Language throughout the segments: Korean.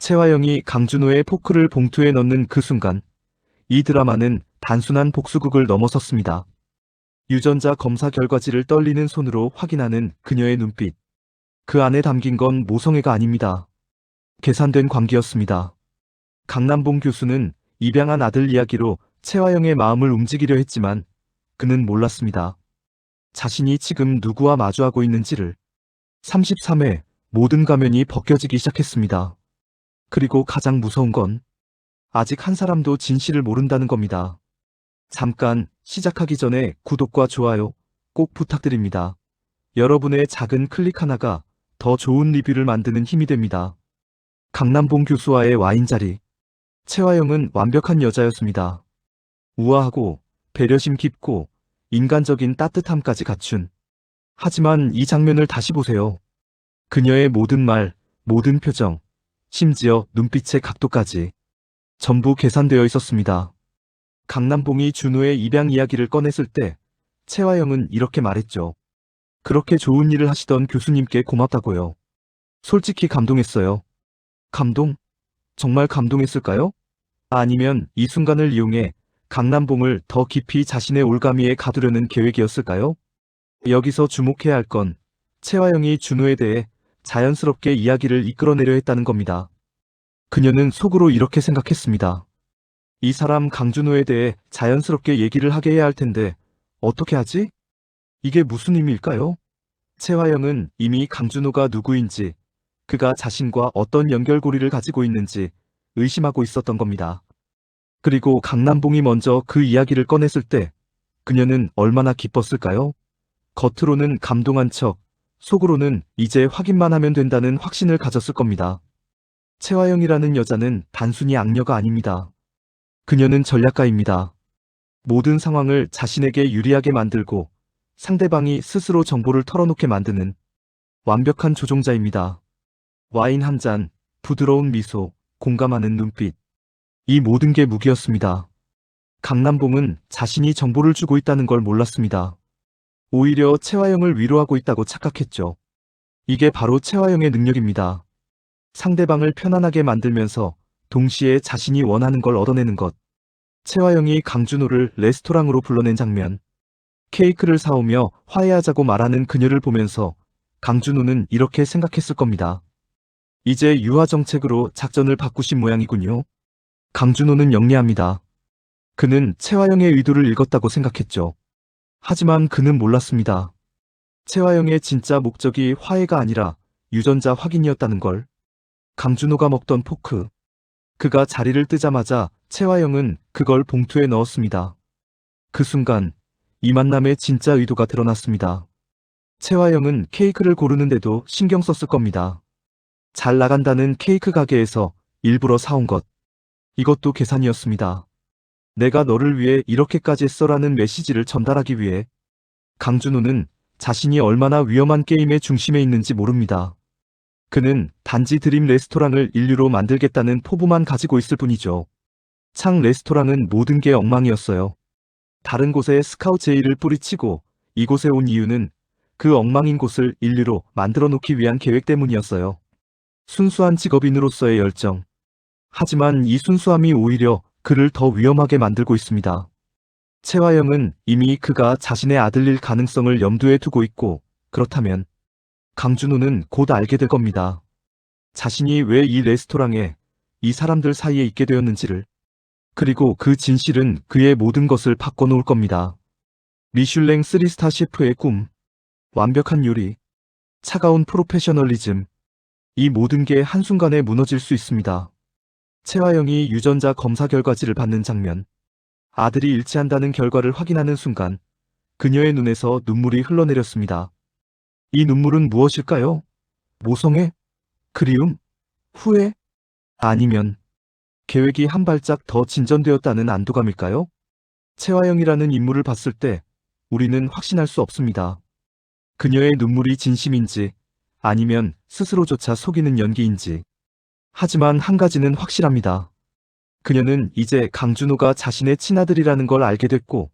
채화영이 강준호의 포크를 봉투에 넣는 그 순간, 이 드라마는 단순한 복수극을 넘어섰습니다. 유전자 검사 결과지를 떨리는 손으로 확인하는 그녀의 눈빛. 그 안에 담긴 건 모성애가 아닙니다. 계산된 관계였습니다. 강남봉 교수는 입양한 아들 이야기로 채화영의 마음을 움직이려 했지만 그는 몰랐습니다. 자신이 지금 누구와 마주하고 있는지를. 33회 모든 가면이 벗겨지기 시작했습니다. 그리고 가장 무서운 건 아직 한 사람도 진실을 모른다는 겁니다. 잠깐 시작하기 전에 구독과 좋아요 꼭 부탁드립니다. 여러분의 작은 클릭 하나가 더 좋은 리뷰를 만드는 힘이 됩니다. 강남봉 교수와의 와인자리. 채화영은 완벽한 여자였습니다. 우아하고 배려심 깊고 인간적인 따뜻함까지 갖춘. 하지만 이 장면을 다시 보세요. 그녀의 모든 말, 모든 표정, 심지어 눈빛의 각도까지 전부 계산되어 있었습니다. 강남봉이 준호의 입양 이야기를 꺼냈을 때 채화영은 이렇게 말했죠. 그렇게 좋은 일을 하시던 교수님께 고맙다고요. 솔직히 감동했어요. 감동? 정말 감동했을까요? 아니면 이 순간을 이용해 강남봉을 더 깊이 자신의 올가미에 가두려는 계획이었을까요? 여기서 주목해야 할 건 채화영이 준호에 대해 자연스럽게 이야기를 이끌어내려 했다는 겁니다. 그녀는 속으로 이렇게 생각했습니다. 이 사람 강준호에 대해 자연스럽게 얘기를 하게 해야 할 텐데 어떻게 하지? 이게 무슨 의미일까요? 채화영은 이미 강준호가 누구인지, 그가 자신과 어떤 연결고리를 가지고 있는지 의심하고 있었던 겁니다. 그리고 강남봉이 먼저 그 이야기를 꺼냈을 때 그녀는 얼마나 기뻤을까요? 겉으로는 감동한 척, 속으로는 이제 확인만 하면 된다는 확신을 가졌을 겁니다. 채화영이라는 여자는 단순히 악녀가 아닙니다. 그녀는 전략가입니다. 모든 상황을 자신에게 유리하게 만들고 상대방이 스스로 정보를 털어놓게 만드는 완벽한 조종자입니다. 와인 한 잔, 부드러운 미소, 공감하는 눈빛. 이 모든 게 무기였습니다. 강남봉은 자신이 정보를 주고 있다는 걸 몰랐습니다. 오히려 채화영을 위로하고 있다고 착각했죠. 이게 바로 채화영의 능력입니다. 상대방을 편안하게 만들면서 동시에 자신이 원하는 걸 얻어내는 것. 채화영이 강준호를 레스토랑으로 불러낸 장면. 케이크를 사오며 화해하자고 말하는 그녀를 보면서 강준호는 이렇게 생각했을 겁니다. 이제 유화 정책으로 작전을 바꾸신 모양이군요. 강준호는 영리합니다. 그는 채화영의 의도를 읽었다고 생각했죠. 하지만 그는 몰랐습니다. 채화영의 진짜 목적이 화해가 아니라 유전자 확인이었다는 걸. 강준호가 먹던 포크. 그가 자리를 뜨자마자 채화영은 그걸 봉투에 넣었습니다. 그 순간 이 만남의 진짜 의도가 드러났습니다. 채화영은 케이크를 고르는데도 신경 썼을 겁니다. 잘 나간다는 케이크 가게에서 일부러 사온 것. 이것도 계산이었습니다. 내가 너를 위해 이렇게까지 했어라는 메시지를 전달하기 위해. 강준호는 자신이 얼마나 위험한 게임의 중심에 있는지 모릅니다. 그는 단지 드림 레스토랑을 인류로 만들겠다는 포부만 가지고 있을 뿐이죠. 창 레스토랑은 모든 게 엉망이었어요. 다른 곳에 스카우트 제의를 뿌리치고 이곳에 온 이유는 그 엉망인 곳을 인류로 만들어 놓기 위한 계획 때문이었어요. 순수한 직업인으로서의 열정. 하지만 이 순수함이 오히려 그를 더 위험하게 만들고 있습니다. 채화영은 이미 그가 자신의 아들일 가능성을 염두에 두고 있고, 그렇다면 강준호는 곧 알게 될 겁니다. 자신이 왜 이 레스토랑에 이 사람들 사이에 있게 되었는지를. 그리고 그 진실은 그의 모든 것을 바꿔놓을 겁니다. 미슐랭 3스타 셰프의 꿈, 완벽한 요리, 차가운 프로페셔널리즘. 이 모든 게 한순간에 무너질 수 있습니다. 채화영이 유전자 검사 결과지를 받는 장면. 아들이 일치한다는 결과를 확인하는 순간 그녀의 눈에서 눈물이 흘러내렸습니다. 이 눈물은 무엇일까요? 모성애? 그리움? 후회? 아니면 계획이 한 발짝 더 진전되었다는 안도감일까요? 채화영이라는 인물을 봤을 때 우리는 확신할 수 없습니다. 그녀의 눈물이 진심인지 아니면 스스로조차 속이는 연기인지. 하지만 한 가지는 확실합니다. 그녀는 이제 강준호가 자신의 친아들이라는 걸 알게 됐고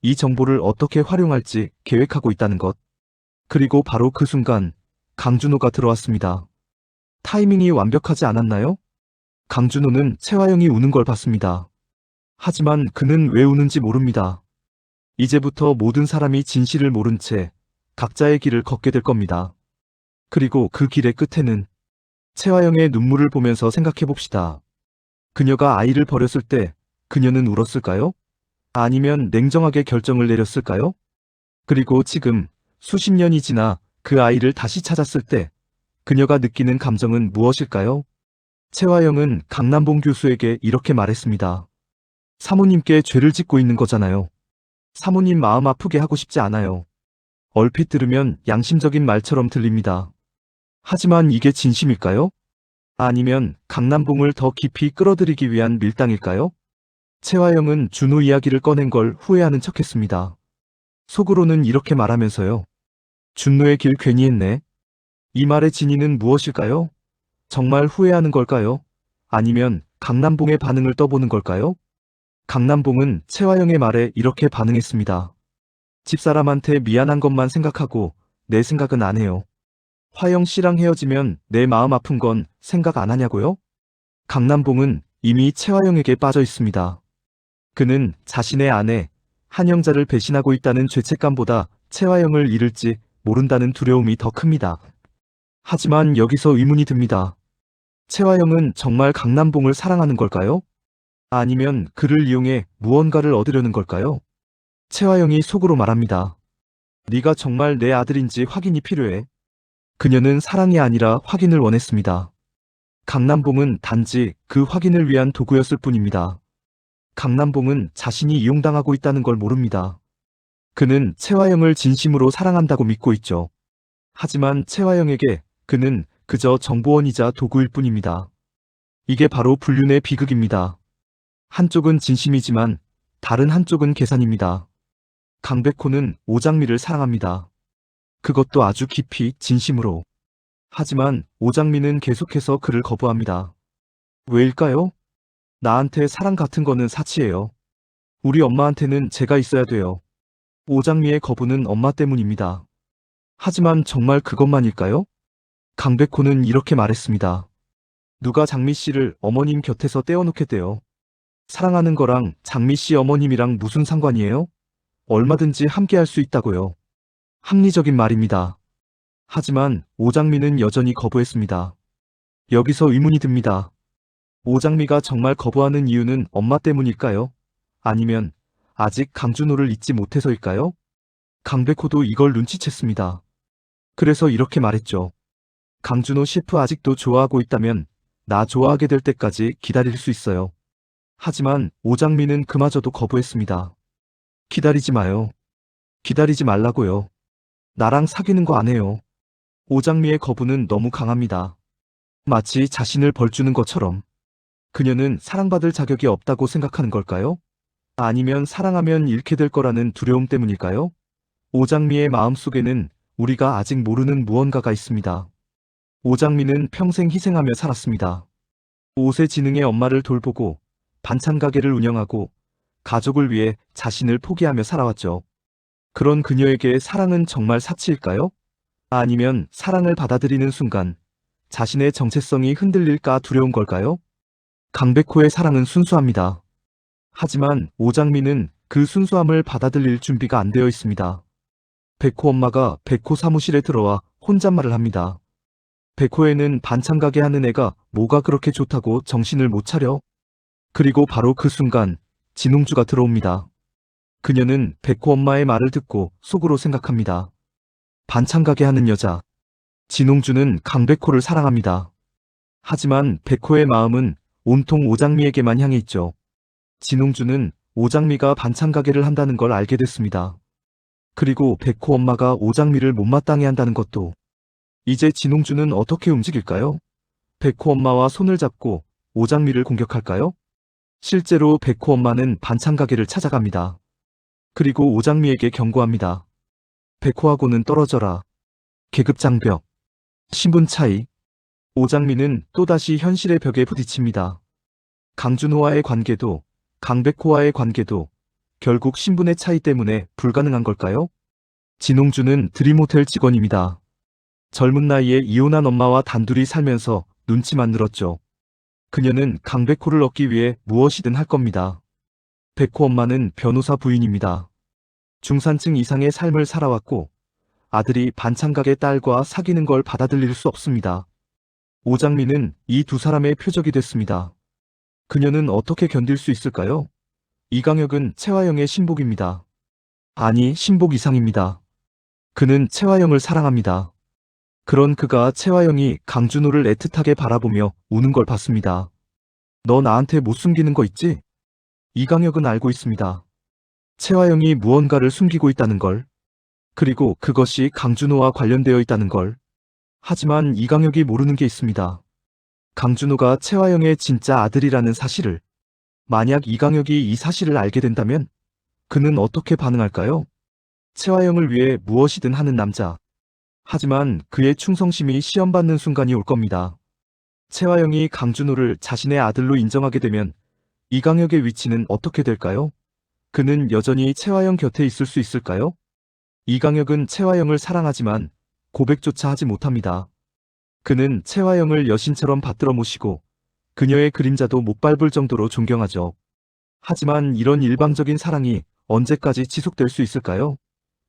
이 정보를 어떻게 활용할지 계획하고 있다는 것. 그리고 바로 그 순간 강준호가 들어왔습니다. 타이밍이 완벽하지 않았나요? 강준호는 채화영이 우는 걸 봤습니다. 하지만 그는 왜 우는지 모릅니다. 이제부터 모든 사람이 진실을 모른 채 각자의 길을 걷게 될 겁니다. 그리고 그 길의 끝에는 채화영의 눈물을 보면서 생각해 봅시다. 그녀가 아이를 버렸을 때 그녀는 울었을까요? 아니면 냉정하게 결정을 내렸을까요? 그리고 지금 수십 년이 지나 그 아이를 다시 찾았을 때 그녀가 느끼는 감정은 무엇일까요? 채화영은 강남봉 교수에게 이렇게 말했습니다. 사모님께 죄를 짓고 있는 거잖아요. 사모님 마음 아프게 하고 싶지 않아요. 얼핏 들으면 양심적인 말처럼 들립니다. 하지만 이게 진심일까요? 아니면 강남봉을 더 깊이 끌어들이기 위한 밀당일까요? 채화영은 준호 이야기를 꺼낸 걸 후회하는 척했습니다. 속으로는 이렇게 말하면서요. 준호의 길 괜히 했네. 이 말의 진위는 무엇일까요? 정말 후회하는 걸까요? 아니면 강남봉의 반응을 떠보는 걸까요? 강남봉은 채화영의 말에 이렇게 반응했습니다. 집사람한테 미안한 것만 생각하고 내 생각은 안 해요. 화영 씨랑 헤어지면 내 마음 아픈 건 생각 안 하냐고요? 강남봉은 이미 채화영에게 빠져 있습니다. 그는 자신의 아내 한영자를 배신하고 있다는 죄책감보다 채화영을 잃을지 모른다는 두려움이 더 큽니다. 하지만 여기서 의문이 듭니다. 채화영은 정말 강남봉을 사랑하는 걸까요? 아니면 그를 이용해 무언가를 얻으려는 걸까요? 채화영이 속으로 말합니다. 네가 정말 내 아들인지 확인이 필요해. 그녀는 사랑이 아니라 확인을 원했습니다. 강남봉은 단지 그 확인을 위한 도구였을 뿐입니다. 강남봉은 자신이 이용당하고 있다는 걸 모릅니다. 그는 채화영을 진심으로 사랑한다고 믿고 있죠. 하지만 채화영에게 그는 그저 정보원이자 도구일 뿐입니다. 이게 바로 불륜의 비극입니다. 한쪽은 진심이지만 다른 한쪽은 계산입니다. 강백호는 오장미를 사랑합니다. 그것도 아주 깊이 진심으로. 하지만 오장미는 계속해서 그를 거부합니다. 왜일까요? 나한테 사랑 같은 거는 사치예요. 우리 엄마한테는 제가 있어야 돼요. 오장미의 거부는 엄마 때문입니다. 하지만 정말 그것만일까요? 강백호는 이렇게 말했습니다. 누가 장미 씨를 어머님 곁에서 떼어놓겠대요. 사랑하는 거랑 장미 씨 어머님이랑 무슨 상관이에요? 얼마든지 함께 할 수 있다고요. 합리적인 말입니다. 하지만 오장미는 여전히 거부했습니다. 여기서 의문이 듭니다. 오장미가 정말 거부하는 이유는 엄마 때문일까요? 아니면 아직 강준호를 잊지 못해서일까요? 강백호도 이걸 눈치챘습니다. 그래서 이렇게 말했죠. 강준호 셰프 아직도 좋아하고 있다면 나 좋아하게 될 때까지 기다릴 수 있어요. 하지만 오장미는 그마저도 거부했습니다. 기다리지 마요. 기다리지 말라고요. 나랑 사귀는 거 안 해요. 오장미의 거부는 너무 강합니다. 마치 자신을 벌주는 것처럼. 그녀는 사랑받을 자격이 없다고 생각하는 걸까요? 아니면 사랑하면 잃게 될 거라는 두려움 때문일까요? 오장미의 마음속에는 우리가 아직 모르는 무언가가 있습니다. 오장미는 평생 희생하며 살았습니다. 5세 지능의 엄마를 돌보고 반찬 가게를 운영하고 가족을 위해 자신을 포기하며 살아왔죠. 그런 그녀에게 사랑은 정말 사치일까요? 아니면 사랑을 받아들이는 순간 자신의 정체성이 흔들릴까 두려운 걸까요? 강백호의 사랑은 순수합니다. 하지만 오장미는 그 순수함을 받아들일 준비가 안 되어 있습니다. 백호 엄마가 백호 사무실에 들어와 혼잣말을 합니다. 백호에는 반찬 가게 하는 애가 뭐가 그렇게 좋다고 정신을 못 차려? 그리고 바로 그 순간 진홍주가 들어옵니다. 그녀는 백호 엄마의 말을 듣고 속으로 생각합니다. 반찬 가게 하는 여자. 진홍주는 강백호를 사랑합니다. 하지만 백호의 마음은 온통 오장미에게만 향해 있죠. 진홍주는 오장미가 반찬 가게를 한다는 걸 알게 됐습니다. 그리고 백호 엄마가 오장미를 못마땅해 한다는 것도. 이제 진홍주는 어떻게 움직일까요? 백호 엄마와 손을 잡고 오장미를 공격할까요? 실제로 백호 엄마는 반찬 가게를 찾아갑니다. 그리고 오장미에게 경고합니다. 백호하고는 떨어져라. 계급 장벽, 신분 차이. 오장미는 또다시 현실의 벽에 부딪힙니다. 강준호와의 관계도 강백호와의 관계도 결국 신분의 차이 때문에 불가능한 걸까요? 진홍주는 드림호텔 직원입니다. 젊은 나이에 이혼한 엄마와 단둘이 살면서 눈치만 늘었죠. 그녀는 강백호를 얻기 위해 무엇이든 할 겁니다. 백호 엄마는 변호사 부인입니다. 중산층 이상의 삶을 살아왔고 아들이 반찬가게 딸과 사귀는 걸 받아들일 수 없습니다. 오장미는 이 두 사람의 표적이 됐습니다. 그녀는 어떻게 견딜 수 있을까요? 이강혁은 채화영의 신복입니다. 아니, 신복 이상입니다. 그는 채화영을 사랑합니다. 그런 그가 채화영이 강준호를 애틋하게 바라보며 우는 걸 봤습니다. 너 나한테 못 숨기는 거 있지? 이강혁은 알고 있습니다. 채화영이 무언가를 숨기고 있다는 걸. 그리고 그것이 강준호와 관련되어 있다는 걸. 하지만 이강혁이 모르는 게 있습니다. 강준호가 채화영의 진짜 아들이라는 사실을. 만약 이강혁이 이 사실을 알게 된다면 그는 어떻게 반응할까요? 채화영을 위해 무엇이든 하는 남자. 하지만 그의 충성심이 시험받는 순간이 올 겁니다. 채화영이 강준호를 자신의 아들로 인정하게 되면 이강혁의 위치는 어떻게 될까요? 그는 여전히 채화영 곁에 있을 수 있을까요? 이강혁은 채화영을 사랑하지만 고백조차 하지 못합니다. 그는 채화영을 여신처럼 받들어 모시고 그녀의 그림자도 못 밟을 정도로 존경하죠. 하지만 이런 일방적인 사랑이 언제까지 지속될 수 있을까요?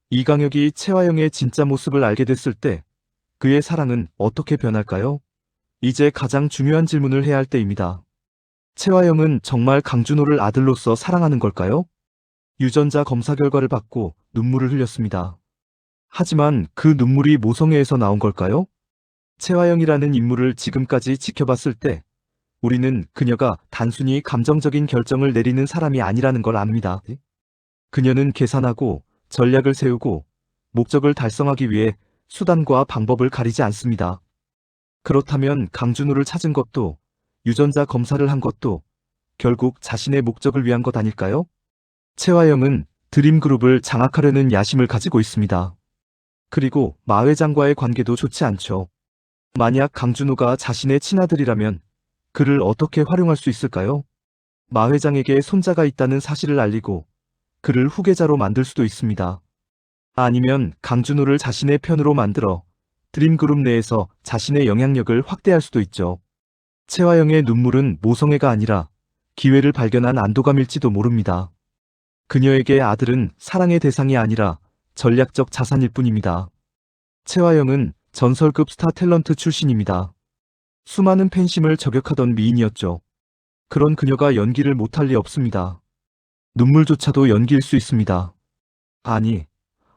이강혁이 채화영의 진짜 모습을 알게 됐을 때 그의 사랑은 어떻게 변할까요? 이제 가장 중요한 질문을 해야 할 때입니다. 채화영은 정말 강준호를 아들로서 사랑하는 걸까요? 유전자 검사 결과를 받고 눈물을 흘렸습니다. 하지만 그 눈물이 모성애에서 나온 걸까요? 채화영이라는 인물을 지금까지 지켜봤을 때 우리는 그녀가 단순히 감정적인 결정을 내리는 사람이 아니라는 걸 압니다. 그녀는 계산하고 전략을 세우고 목적을 달성하기 위해 수단과 방법을 가리지 않습니다. 그렇다면 강준호를 찾은 것도 유전자 검사를 한 것도 결국 자신의 목적을 위한 것 아닐까요? 채화영은 드림그룹을 장악하려는 야심을 가지고 있습니다. 그리고 마 회장과의 관계도 좋지 않죠. 만약 강준호가 자신의 친아들이라면 그를 어떻게 활용할 수 있을까요? 마 회장에게 손자가 있다는 사실을 알리고 그를 후계자로 만들 수도 있습니다. 아니면 강준호를 자신의 편으로 만들어 드림그룹 내에서 자신의 영향력을 확대할 수도 있죠. 채화영의 눈물은 모성애가 아니라 기회를 발견한 안도감일지도 모릅니다. 그녀에게 아들은 사랑의 대상이 아니라 전략적 자산일 뿐입니다. 채화영은 전설급 스타 탤런트 출신입니다. 수많은 팬심을 저격하던 미인이었죠. 그런 그녀가 연기를 못할 리 없습니다. 눈물조차도 연기일 수 있습니다. 아니,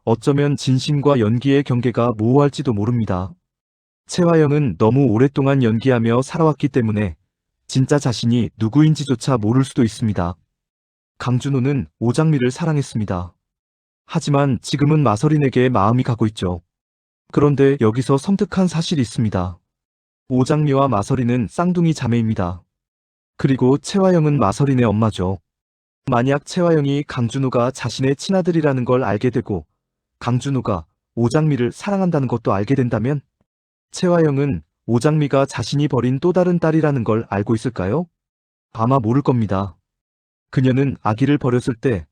어쩌면 진심과 연기의 경계가 모호할지도 모릅니다. 채화영은 너무 오랫동안 연기하며 살아왔기 때문에 진짜 자신이 누구인지조차 모를 수도 있습니다. 강준호는 오장미를 사랑했습니다. 하지만 지금은 마서린에게 마음이 가고 있죠. 그런데 여기서 섬뜩한 사실이 있습니다. 오장미와 마서린은 쌍둥이 자매입니다. 그리고 채화영은 마서린의 엄마죠. 만약 채화영이 강준호가 자신의 친아들이라는 걸 알게 되고 강준호가 오장미를 사랑한다는 것도 알게 된다면 채화영은 오장미가 자신이 버린 또 다른 딸이라는 걸 알고 있을까요? 아마 모를 겁니다. 그녀는 아기를 버렸을 때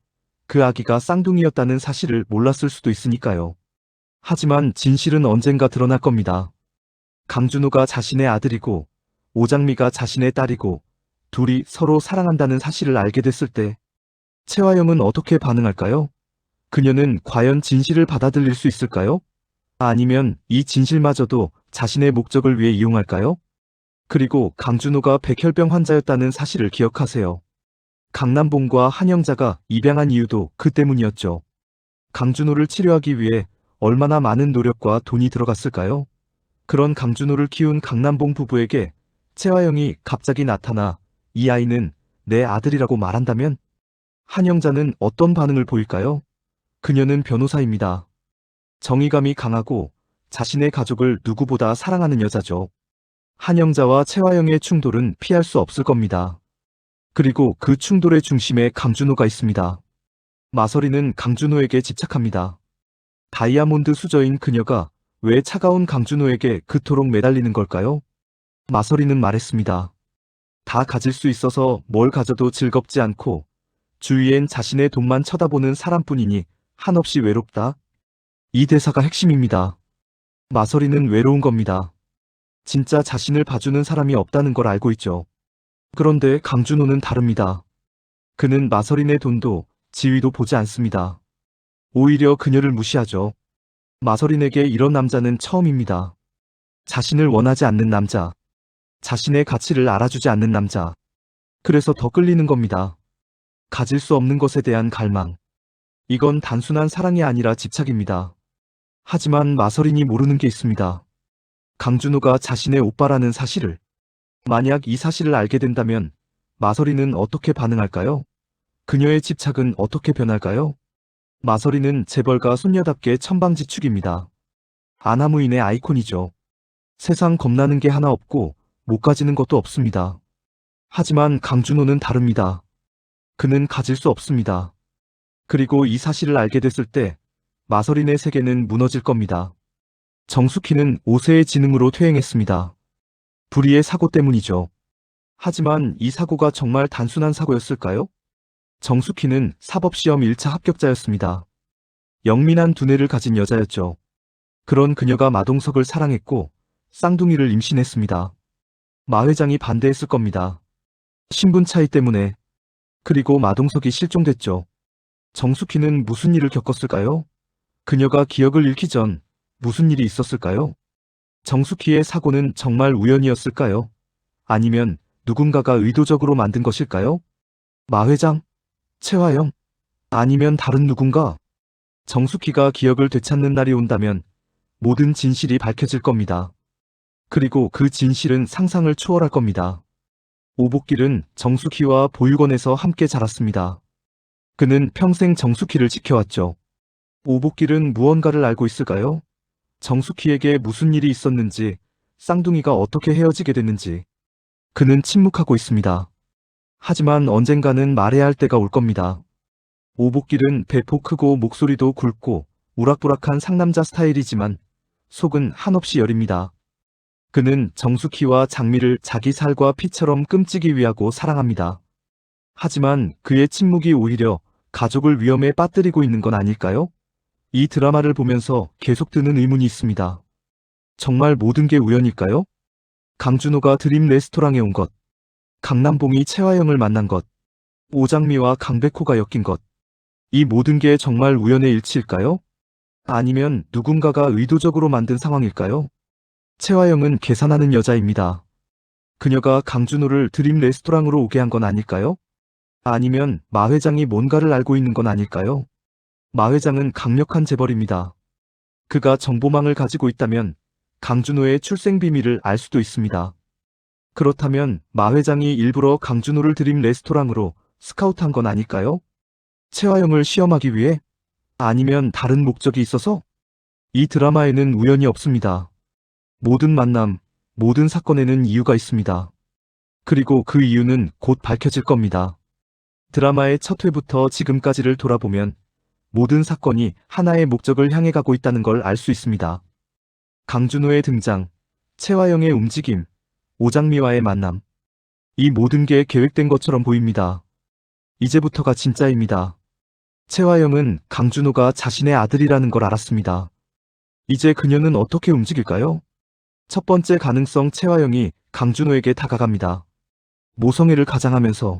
그 아기가 쌍둥이였다는 사실을 몰랐을 수도 있으니까요. 하지만 진실은 언젠가 드러날 겁니다. 강준호가 자신의 아들이고 오장미가 자신의 딸이고 둘이 서로 사랑한다는 사실을 알게 됐을 때 채화영은 어떻게 반응할까요? 그녀는 과연 진실을 받아들일 수 있을까요? 아니면 이 진실마저도 자신의 목적을 위해 이용할까요? 그리고 강준호가 백혈병 환자였다는 사실을 기억하세요. 강남봉과 한영자가 입양한 이유도 그 때문이었죠. 강준호를 치료하기 위해 얼마나 많은 노력과 돈이 들어갔을까요? 그런 강준호를 키운 강남봉 부부에게 채화영이 갑자기 나타나 이 아이는 내 아들이라고 말한다면 한영자는 어떤 반응을 보일까요? 그녀는 변호사입니다. 정의감이 강하고 자신의 가족을 누구보다 사랑하는 여자죠. 한영자와 채화영의 충돌은 피할 수 없을 겁니다. 그리고 그 충돌의 중심에 강준호가 있습니다. 마서린은 강준호에게 집착합니다. 다이아몬드 수저인 그녀가 왜 차가운 강준호에게 그토록 매달리는 걸까요? 마서린은 말했습니다. 다 가질 수 있어서 뭘 가져도 즐겁지 않고 주위엔 자신의 돈만 쳐다보는 사람뿐이니 한없이 외롭다. 이 대사가 핵심입니다. 마서린은 외로운 겁니다. 진짜 자신을 봐주는 사람이 없다는 걸 알고 있죠. 그런데 강준호는 다릅니다. 그는 마서린의 돈도 지위도 보지 않습니다. 오히려 그녀를 무시하죠. 마서린에게 이런 남자는 처음입니다. 자신을 원하지 않는 남자, 자신의 가치를 알아주지 않는 남자. 그래서 더 끌리는 겁니다. 가질 수 없는 것에 대한 갈망. 이건 단순한 사랑이 아니라 집착입니다. 하지만 마서린이 모르는 게 있습니다. 강준호가 자신의 오빠라는 사실을. 만약 이 사실을 알게 된다면 마서린은 어떻게 반응할까요? 그녀의 집착은 어떻게 변할까요? 마서린은 재벌가 손녀답게 천방지축입니다. 아나무인의 아이콘이죠. 세상 겁나는 게 하나 없고 못 가지는 것도 없습니다. 하지만 강준호는 다릅니다. 그는 가질 수 없습니다. 그리고 이 사실을 알게 됐을 때 마서린의 세계는 무너질 겁니다. 정숙희는 5세의 지능으로 퇴행했습니다. 불의의 사고 때문이죠. 하지만 이 사고가 정말 단순한 사고였을까요? 정숙희는 사법시험 1차 합격자였습니다. 영민한 두뇌를 가진 여자였죠. 그런 그녀가 마동석을 사랑했고 쌍둥이를 임신했습니다. 마 회장이 반대했을 겁니다. 신분 차이 때문에. 그리고 마동석이 실종됐죠. 정숙희는 무슨 일을 겪었을까요? 그녀가 기억을 잃기 전 무슨 일이 있었을까요? 정숙희의 사고는 정말 우연이었을까요? 아니면 누군가가 의도적으로 만든 것일까요? 마 회장? 최화영? 아니면 다른 누군가? 정숙희가 기억을 되찾는 날이 온다면 모든 진실이 밝혀질 겁니다. 그리고 그 진실은 상상을 초월할 겁니다. 오복길은 정숙희와 보육원에서 함께 자랐습니다. 그는 평생 정숙희를 지켜왔죠. 오복길은 무언가를 알고 있을까요? 정숙희에게 무슨 일이 있었는지, 쌍둥이가 어떻게 헤어지게 됐는지. 그는 침묵하고 있습니다. 하지만 언젠가는 말해야 할 때가 올 겁니다. 오복길은 배포 크고 목소리도 굵고 우락부락한 상남자 스타일이지만 속은 한없이 여립니다. 그는 정숙희와 장미를 자기 살과 피처럼 끔찍이 위하고 사랑합니다. 하지만 그의 침묵이 오히려 가족을 위험에 빠뜨리고 있는 건 아닐까요? 이 드라마를 보면서 계속 드는 의문이 있습니다. 정말 모든 게 우연일까요? 강준호가 드림 레스토랑에 온 것, 강남봉이 최화영을 만난 것, 오장미와 강백호가 엮인 것, 이 모든 게 정말 우연의 일치일까요? 아니면 누군가가 의도적으로 만든 상황일까요? 최화영은 계산하는 여자입니다. 그녀가 강준호를 드림 레스토랑으로 오게 한 건 아닐까요? 아니면 마 회장이 뭔가를 알고 있는 건 아닐까요? 마 회장은 강력한 재벌입니다. 그가 정보망을 가지고 있다면 강준호의 출생 비밀을 알 수도 있습니다. 그렇다면 마 회장이 일부러 강준호를 드림 레스토랑으로 스카우트한 건 아닐까요? 최화영을 시험하기 위해? 아니면 다른 목적이 있어서? 이 드라마에는 우연이 없습니다. 모든 만남, 모든 사건에는 이유가 있습니다. 그리고 그 이유는 곧 밝혀질 겁니다. 드라마의 첫 회부터 지금까지를 돌아보면 모든 사건이 하나의 목적을 향해 가고 있다는 걸 알 수 있습니다. 강준호의 등장, 최화영의 움직임, 오장미와의 만남. 이 모든 게 계획된 것처럼 보입니다. 이제부터가 진짜입니다. 최화영은 강준호가 자신의 아들이라는 걸 알았습니다. 이제 그녀는 어떻게 움직일까요? 첫 번째 가능성, 최화영이 강준호에게 다가갑니다. 모성애를 가장하면서.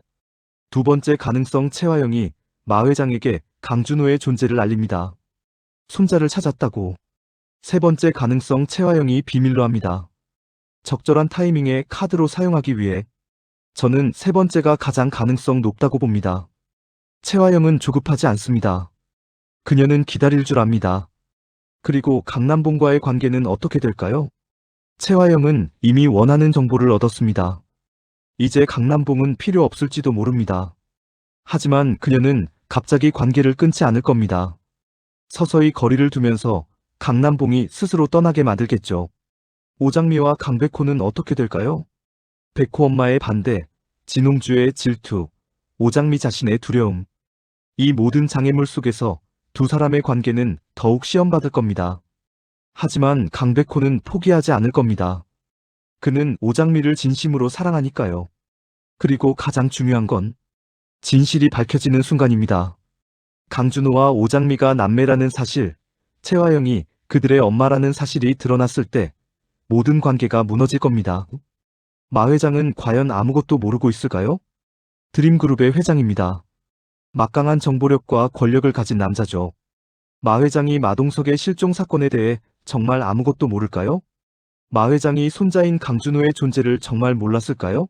두 번째 가능성, 최화영이 마 회장에게 강준호의 존재를 알립니다. 손자를 찾았다고. 세 번째 가능성, 최화영이 비밀로 합니다. 적절한 타이밍에 카드로 사용하기 위해. 저는 세 번째가 가장 가능성 높다고 봅니다. 최화영은 조급하지 않습니다. 그녀는 기다릴 줄 압니다. 그리고 강남봉과의 관계는 어떻게 될까요? 최화영은 이미 원하는 정보를 얻었습니다. 이제 강남봉은 필요 없을지도 모릅니다. 하지만 그녀는 갑자기 관계를 끊지 않을 겁니다. 서서히 거리를 두면서 강남봉이 스스로 떠나게 만들겠죠. 오장미와 강백호는 어떻게 될까요? 백호 엄마의 반대, 진홍주의 질투, 오장미 자신의 두려움. 이 모든 장애물 속에서 두 사람의 관계는 더욱 시험받을 겁니다. 하지만 강백호는 포기하지 않을 겁니다. 그는 오장미를 진심으로 사랑하니까요. 그리고 가장 중요한 건 진실이 밝혀지는 순간입니다. 강준호와 오장미가 남매라는 사실, 최화영이 그들의 엄마라는 사실이 드러났을 때 모든 관계가 무너질 겁니다. 마 회장은 과연 아무것도 모르고 있을까요? 드림그룹의 회장입니다. 막강한 정보력과 권력을 가진 남자죠. 마 회장이 마동석의 실종 사건에 대해 정말 아무것도 모를까요? 마 회장이 손자인 강준호의 존재를 정말 몰랐을까요?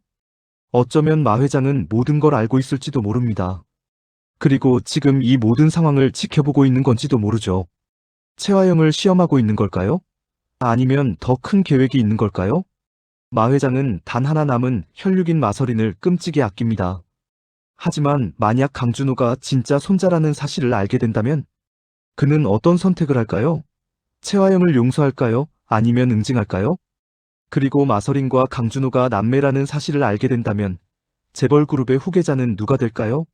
어쩌면 마 회장은 모든 걸 알고 있을지도 모릅니다. 그리고 지금 이 모든 상황을 지켜보고 있는 건지도 모르죠. 채화영을 시험하고 있는 걸까요? 아니면 더 큰 계획이 있는 걸까요? 마 회장은 단 하나 남은 혈육인 마서린을 끔찍이 아낍니다. 하지만 만약 강준호가 진짜 손자라는 사실을 알게 된다면 그는 어떤 선택을 할까요? 채화영을 용서할까요? 아니면 응징할까요? 그리고 마서린과 강준호가 남매라는 사실을 알게 된다면 재벌그룹의 후계자는 누가 될까요?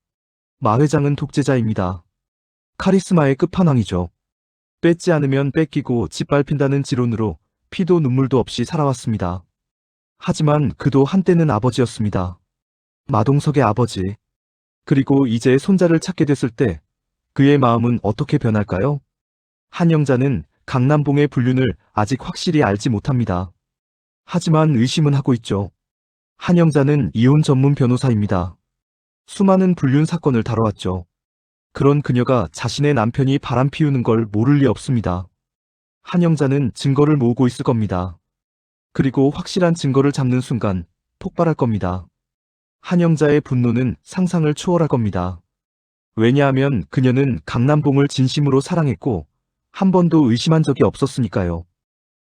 마 회장은 독재자입니다. 카리스마의 끝판왕이죠. 뺏지 않으면 뺏기고 짓밟힌다는 지론으로 피도 눈물도 없이 살아왔습니다. 하지만 그도 한때는 아버지였습니다. 마동석의 아버지. 그리고 이제 손자를 찾게 됐을 때 그의 마음은 어떻게 변할까요? 한 형자는 강남봉의 불륜을 아직 확실히 알지 못합니다. 하지만 의심은 하고 있죠. 한 형자는 이혼 전문 변호사입니다. 수많은 불륜 사건을 다뤄왔죠. 그런 그녀가 자신의 남편이 바람 피우는 걸 모를 리 없습니다. 한 형자는 증거를 모으고 있을 겁니다. 그리고 확실한 증거를 잡는 순간 폭발할 겁니다. 한 형자의 분노는 상상을 초월할 겁니다. 왜냐하면 그녀는 강남봉을 진심으로 사랑했고 한 번도 의심한 적이 없었으니까요.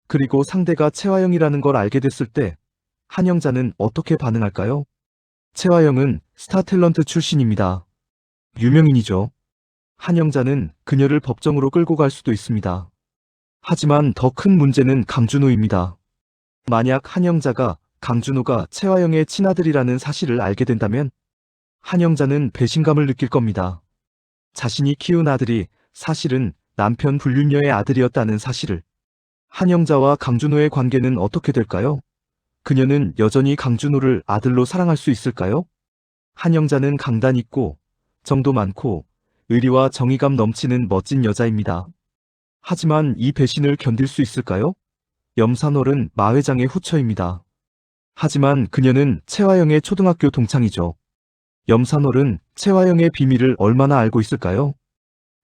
그리고 상대가 채화영이라는 걸 알게 됐을 때 한 형자는 어떻게 반응할까요? 채화영은 스타 탤런트 출신입니다. 유명인이죠. 한 형자는 그녀를 법정으로 끌고 갈 수도 있습니다. 하지만 더 큰 문제는 강준호입니다. 만약 한 형자가 강준호가 채화영의 친아들이라는 사실을 알게 된다면 한 형자는 배신감을 느낄 겁니다. 자신이 키운 아들이 사실은 남편 불륜녀의 아들이었다는 사실을. 한 형자와 강준호의 관계는 어떻게 될까요? 그녀는 여전히 강준호를 아들로 사랑할 수 있을까요? 한 형자는 강단 있고 정도 많고 의리와 정의감 넘치는 멋진 여자입니다. 하지만 이 배신을 견딜 수 있을까요? 염산월은 마 회장의 후처입니다. 하지만 그녀는 채화영의 초등학교 동창이죠. 염산월은 채화영의 비밀을 얼마나 알고 있을까요?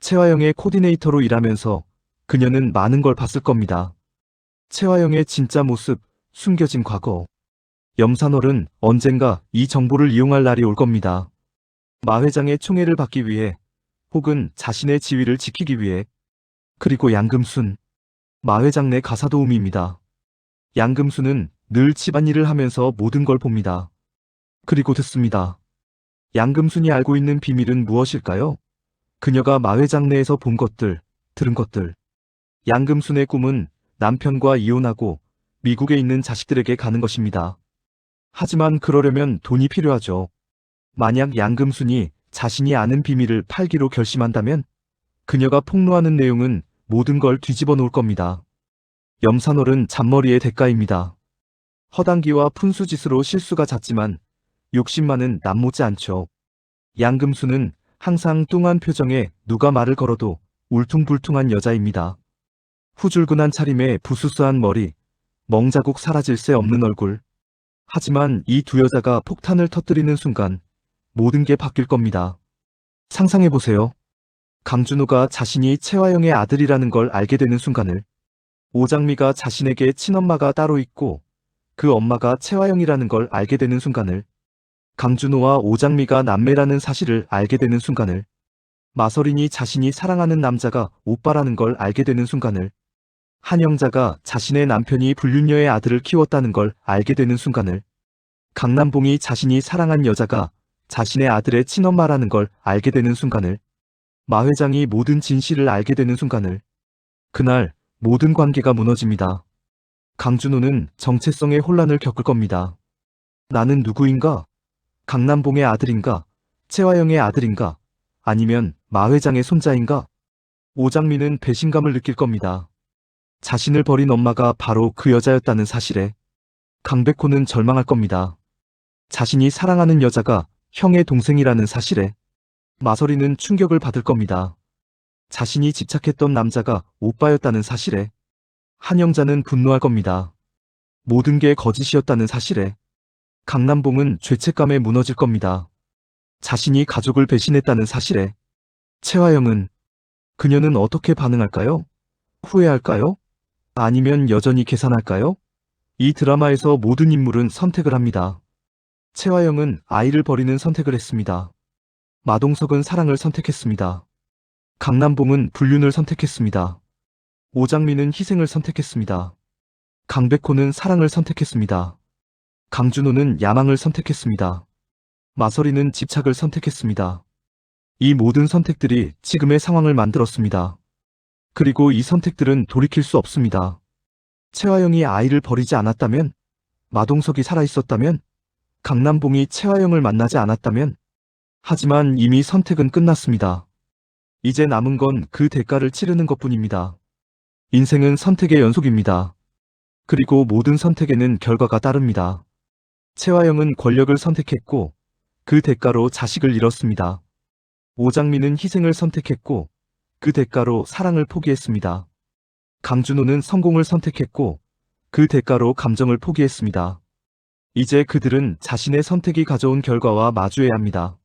채화영의 코디네이터로 일하면서 그녀는 많은 걸 봤을 겁니다. 채화영의 진짜 모습, 숨겨진 과거. 염산월은 언젠가 이 정보를 이용할 날이 올 겁니다. 마 회장의 총애를 받기 위해 혹은 자신의 지위를 지키기 위해. 그리고 양금순. 마 회장 내 가사도우미입니다. 양금순은 늘 집안일을 하면서 모든 걸 봅니다. 그리고 듣습니다. 양금순이 알고 있는 비밀은 무엇일까요? 그녀가 마 회장 내에서 본 것들, 들은 것들. 양금순의 꿈은 남편과 이혼하고 미국에 있는 자식들에게 가는 것입니다. 하지만 그러려면 돈이 필요하죠. 만약 양금순이 자신이 아는 비밀을 팔기로 결심한다면 그녀가 폭로하는 내용은 모든 걸 뒤집어 놓을 겁니다. 염산월은 잔머리의 대가입니다. 허당기와 푼수짓으로 실수가 잦지만 욕심만은 남못지 않죠. 양금순은 항상 뚱한 표정에 누가 말을 걸어도 울퉁불퉁한 여자입니다. 후줄근한 차림에 부스스한 머리, 멍자국 사라질 새 없는 얼굴. 하지만 이 두 여자가 폭탄을 터뜨리는 순간 모든 게 바뀔 겁니다. 상상해보세요. 강준호가 자신이 채화영의 아들이라는 걸 알게 되는 순간을. 오장미가 자신에게 친엄마가 따로 있고 그 엄마가 채화영이라는 걸 알게 되는 순간을. 강준호와 오장미가 남매라는 사실을 알게 되는 순간을. 마서린이 자신이 사랑하는 남자가 오빠라는 걸 알게 되는 순간을. 한 형자가 자신의 남편이 불륜녀의 아들을 키웠다는 걸 알게 되는 순간을. 강남봉이 자신이 사랑한 여자가 자신의 아들의 친엄마라는 걸 알게 되는 순간을. 마 회장이 모든 진실을 알게 되는 순간을. 그날 모든 관계가 무너집니다. 강준호는 정체성의 혼란을 겪을 겁니다. 나는 누구인가? 강남봉의 아들인가? 채화영의 아들인가? 아니면 마 회장의 손자인가? 오장미는 배신감을 느낄 겁니다. 자신을 버린 엄마가 바로 그 여자였다는 사실에. 강백호는 절망할 겁니다. 자신이 사랑하는 여자가 형의 동생이라는 사실에. 마서리는 충격을 받을 겁니다. 자신이 집착했던 남자가 오빠였다는 사실에. 한 형자는 분노할 겁니다. 모든 게 거짓이었다는 사실에. 강남봉은 죄책감에 무너질 겁니다. 자신이 가족을 배신했다는 사실에. 채화영은, 그녀는 어떻게 반응할까요? 후회할까요? 아니면 여전히 계산할까요? 이 드라마에서 모든 인물은 선택을 합니다. 채화영은 아이를 버리는 선택을 했습니다. 마동석은 사랑을 선택했습니다. 강남봉은 불륜을 선택했습니다. 오장민은 희생을 선택했습니다. 강백호는 사랑을 선택했습니다. 강준호는 야망을 선택했습니다. 마서리는 집착을 선택했습니다. 이 모든 선택들이 지금의 상황을 만들었습니다. 그리고 이 선택들은 돌이킬 수 없습니다. 채화영이 아이를 버리지 않았다면, 마동석이 살아있었다면, 강남봉이 채화영을 만나지 않았다면, 하지만 이미 선택은 끝났습니다. 이제 남은 건 그 대가를 치르는 것뿐입니다. 인생은 선택의 연속입니다. 그리고 모든 선택에는 결과가 따릅니다. 채화영은 권력을 선택했고, 그 대가로 자식을 잃었습니다. 오장민은 희생을 선택했고, 그 대가로 사랑을 포기했습니다. 강준호는 성공을 선택했고, 그 대가로 감정을 포기했습니다. 이제 그들은 자신의 선택이 가져온 결과와 마주해야 합니다.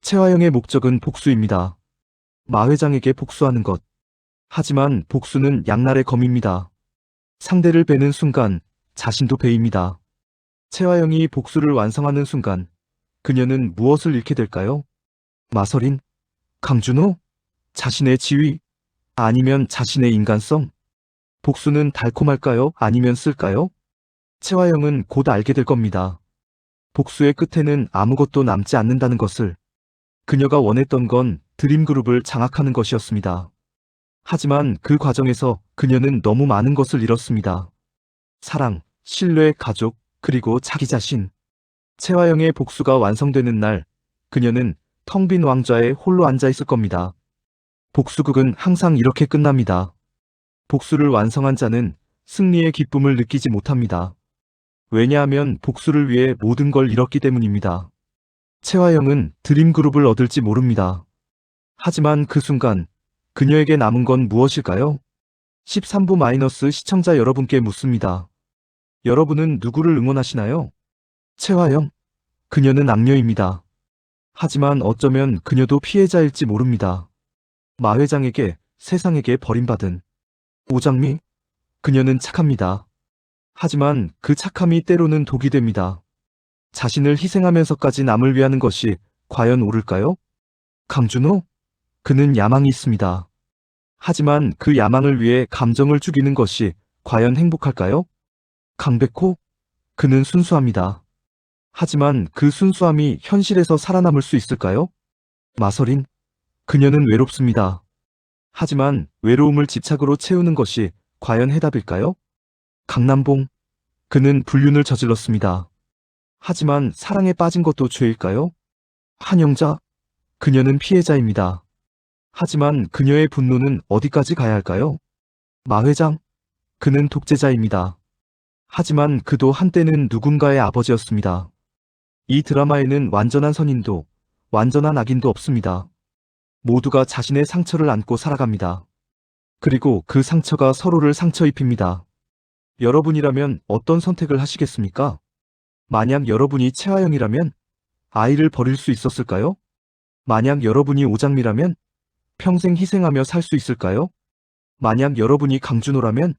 채화영의 목적은 복수입니다. 마 회장에게 복수하는 것. 하지만 복수는 양날의 검입니다. 상대를 베는 순간 자신도 베입니다. 채화영이 복수를 완성하는 순간 그녀는 무엇을 잃게 될까요? 마서린? 강준호? 자신의 지위? 아니면 자신의 인간성? 복수는 달콤할까요? 아니면 쓸까요? 채화영은 곧 알게 될 겁니다. 복수의 끝에는 아무것도 남지 않는다는 것을. 그녀가 원했던 건 드림그룹을 장악하는 것이었습니다. 하지만 그 과정에서 그녀는 너무 많은 것을 잃었습니다. 사랑, 신뢰, 가족, 그리고 자기 자신. 채화영의 복수가 완성되는 날, 그녀는 텅 빈 왕좌에 홀로 앉아 있을 겁니다. 복수극은 항상 이렇게 끝납니다. 복수를 완성한 자는 승리의 기쁨을 느끼지 못합니다. 왜냐하면 복수를 위해 모든 걸 잃었기 때문입니다. 채화영은 드림그룹을 얻을지 모릅니다. 하지만 그 순간 그녀에게 남은 건 무엇일까요? 13부- 시청자 여러분께 묻습니다. 여러분은 누구를 응원하시나요? 채화영? 그녀는 악녀입니다. 하지만 어쩌면 그녀도 피해자일지 모릅니다. 마 회장에게, 세상에게 버림받은 오장미? 그녀는 착합니다. 하지만 그 착함이 때로는 독이 됩니다. 자신을 희생하면서까지 남을 위하는 것이 과연 옳을까요? 강준호? 그는 야망이 있습니다. 하지만 그 야망을 위해 감정을 죽이는 것이 과연 행복할까요? 강백호? 그는 순수합니다. 하지만 그 순수함이 현실에서 살아남을 수 있을까요? 마서린? 그녀는 외롭습니다. 하지만 외로움을 집착으로 채우는 것이 과연 해답일까요? 강남봉? 그는 불륜을 저질렀습니다. 하지만 사랑에 빠진 것도 죄일까요? 한영자? 그녀는 피해자입니다. 하지만 그녀의 분노는 어디까지 가야 할까요? 마 회장? 그는 독재자입니다. 하지만 그도 한때는 누군가의 아버지였습니다. 이 드라마에는 완전한 선인도, 완전한 악인도 없습니다. 모두가 자신의 상처를 안고 살아갑니다. 그리고 그 상처가 서로를 상처 입힙니다. 여러분이라면 어떤 선택을 하시겠습니까? 만약 여러분이 채화영이라면 아이를 버릴 수 있었을까요? 만약 여러분이 오장미라면 평생 희생하며 살 수 있을까요? 만약 여러분이 강준호라면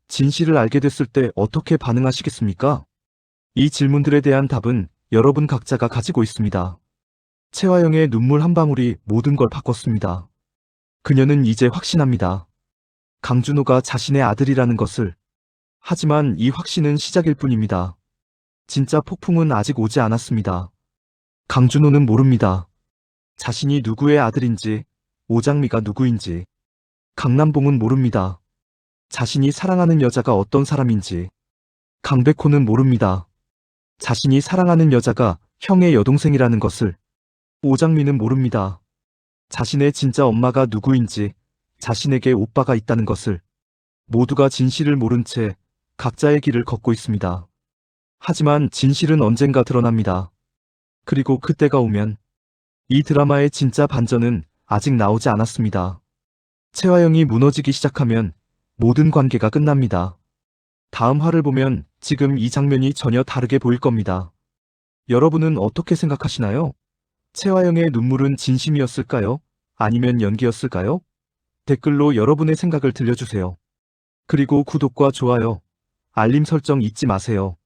진실을 알게 됐을 때 어떻게 반응하시겠습니까? 이 질문들에 대한 답은 여러분 각자가 가지고 있습니다. 채화영의 눈물 한 방울이 모든 걸 바꿨습니다. 그녀는 이제 확신합니다. 강준호가 자신의 아들이라는 것을. 하지만 이 확신은 시작일 뿐입니다. 진짜 폭풍은 아직 오지 않았습니다. 강준호는 모릅니다. 자신이 누구의 아들인지, 오장미가 누구인지. 강남봉은 모릅니다. 자신이 사랑하는 여자가 어떤 사람인지. 강백호는 모릅니다. 자신이 사랑하는 여자가 형의 여동생이라는 것을. 오장미는 모릅니다. 자신의 진짜 엄마가 누구인지, 자신에게 오빠가 있다는 것을. 모두가 진실을 모른 채 각자의 길을 걷고 있습니다. 하지만 진실은 언젠가 드러납니다. 그리고 그때가 오면 이 드라마의 진짜 반전은 아직 나오지 않았습니다. 채화영이 무너지기 시작하면 모든 관계가 끝납니다. 다음 화를 보면 지금 이 장면이 전혀 다르게 보일 겁니다. 여러분은 어떻게 생각하시나요? 채화영의 눈물은 진심이었을까요? 아니면 연기였을까요? 댓글로 여러분의 생각을 들려주세요. 그리고 구독과 좋아요, 알림 설정 잊지 마세요.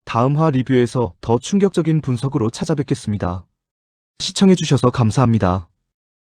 다음 화 리뷰에서 더 충격적인 분석으로 찾아뵙겠습니다. 시청해주셔서 감사합니다.